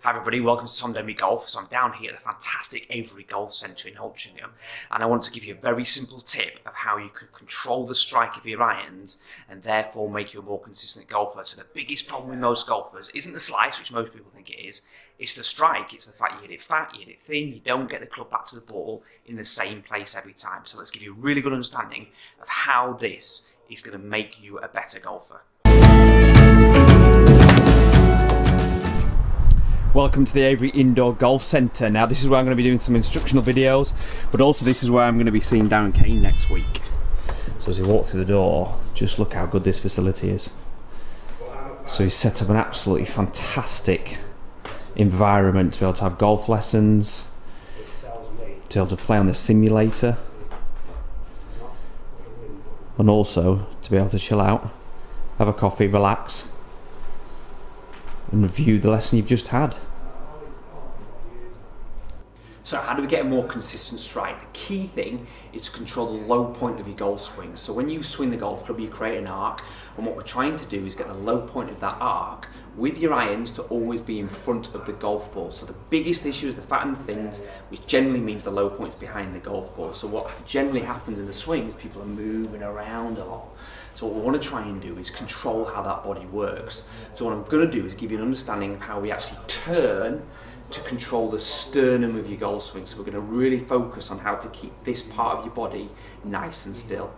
Hi everybody, welcome to Denby Golf. So I'm down here at the fantastic Avery Golf Centre in Altrincham, and I want to give you a very simple tip of how you can control the strike of your irons and therefore make you a more consistent golfer. So the biggest problem with most golfers isn't the slice, which most people think it is, it's the strike. It's the fact you hit it fat, you hit it thin, you don't get the club back to the ball in the same place every time. So let's give you a really good understanding of how this is going to make you a better golfer. Welcome to the Avery Indoor Golf Centre. Now this is where I'm going to be doing some instructional videos, but also this is where I'm going to be seeing Darren Kane next week. So as you walk through the door, just look how good this facility is. So he's set up an absolutely fantastic environment to be able to have golf lessons, to be able to play on the simulator, and also to be able to chill out, have a coffee, relax, and review the lesson you've just had. So how do we get a more consistent strike? The key thing is to control the low point of your golf swing. So when you swing the golf club, you create an arc, and what we're trying to do is get the low point of that arc with your irons to always be in front of the golf ball. So the biggest issue is the fat and the thins, which generally means the low point's behind the golf ball. So what generally happens in the swing is people are moving around a lot. So what we want to try and do is control how that body works. So what I'm going to do is give you an understanding of how we actually turn to control the sternum of your golf swing. So we're going to really focus on how to keep this part of your body nice and still.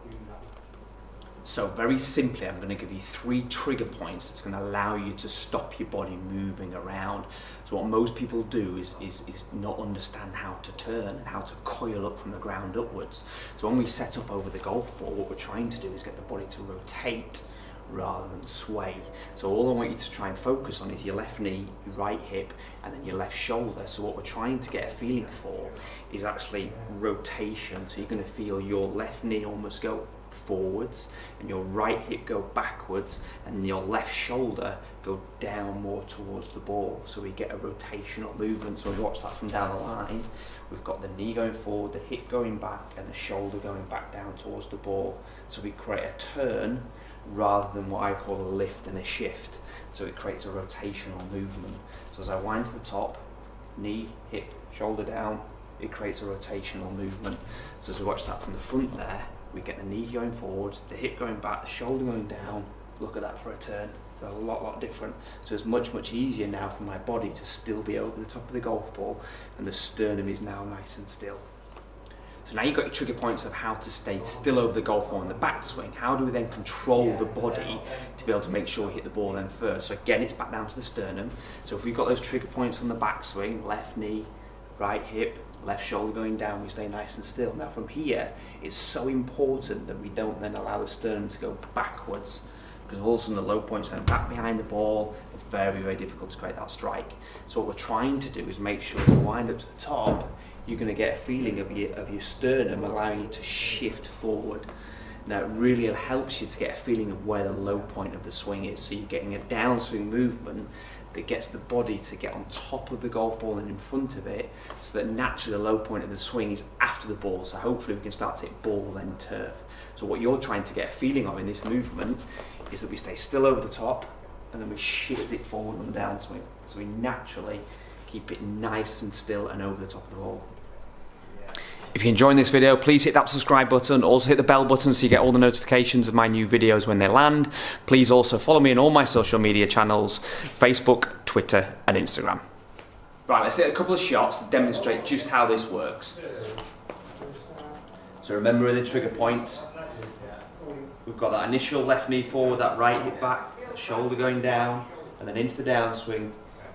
So very simply, I'm going to give you 3 trigger points that's going to allow you to stop your body moving around. So what most people do is not understand how to turn and how to coil up from the ground upwards. So when we set up over the golf ball, what we're trying to do is get the body to rotate rather than sway. So all I want you to try and focus on is your left knee, your right hip, and then your left shoulder. So what we're trying to get a feeling for is actually rotation. So you're going to feel your left knee almost go forwards and your right hip go backwards and your left shoulder go down more towards the ball. So we get a rotational movement. So we watch that from down the line. We've got the knee going forward, the hip going back, and the shoulder going back down towards the ball. So we create a turn rather than what I call a lift and a shift. So it creates a rotational movement. So as I wind to the top, knee, hip, shoulder down, it creates a rotational movement. So as we watch that from the front there, we get the knee going forward, the hip going back, the shoulder going down. Look at that for a turn. So a lot different. So it's much easier now for my body to still be over the top of the golf ball, and the sternum is now nice and still. So now you've got your trigger points of how to stay still over the golf ball in the backswing. How do we then control the body to be able to make sure we hit the ball then first? So again, it's back down to the sternum. So if we've got those trigger points on the backswing, left knee, right hip, left shoulder going down, we stay nice and still. Now from here, it's so important that we don't then allow the sternum to go backwards, because all of a sudden the low point's then back behind the ball. It's very difficult to create that strike. So what we're trying to do is make sure to wind up to the top, you're going to get a feeling of your sternum allowing you to shift forward. Now it really helps you to get a feeling of where the low point of the swing is. So you're getting a downswing movement that gets the body to get on top of the golf ball and in front of it, so that naturally the low point of the swing is after the ball. So hopefully we can start to hit ball then turf. So what you're trying to get a feeling of in this movement is that we stay still over the top and then we shift it forward on the downswing. So we naturally keep it nice and still and over the top of the ball. If you're enjoying this video, please hit that subscribe button. Also hit the bell button so you get all the notifications of my new videos when they land. Please also follow me on all my social media channels, Facebook, Twitter and Instagram. Right, let's hit a couple of shots to demonstrate just how this works. So remember the trigger points. We've got that initial left knee forward, that right hip back, that shoulder going down, and then into the downswing,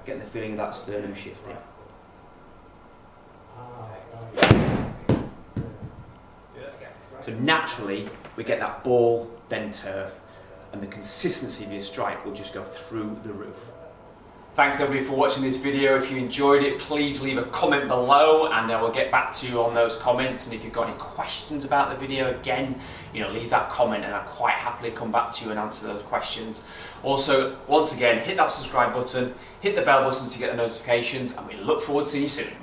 getting the feeling of that sternum shifting. So naturally, we get that ball, then turf, and the consistency of your strike will just go through the roof. Thanks everybody for watching this video. If you enjoyed it, please leave a comment below and I will get back to you on those comments. And if you've got any questions about the video, again, leave that comment and I'll quite happily come back to you and answer those questions. Also, once again, hit that subscribe button, hit the bell button to get the notifications, and we look forward to seeing you soon.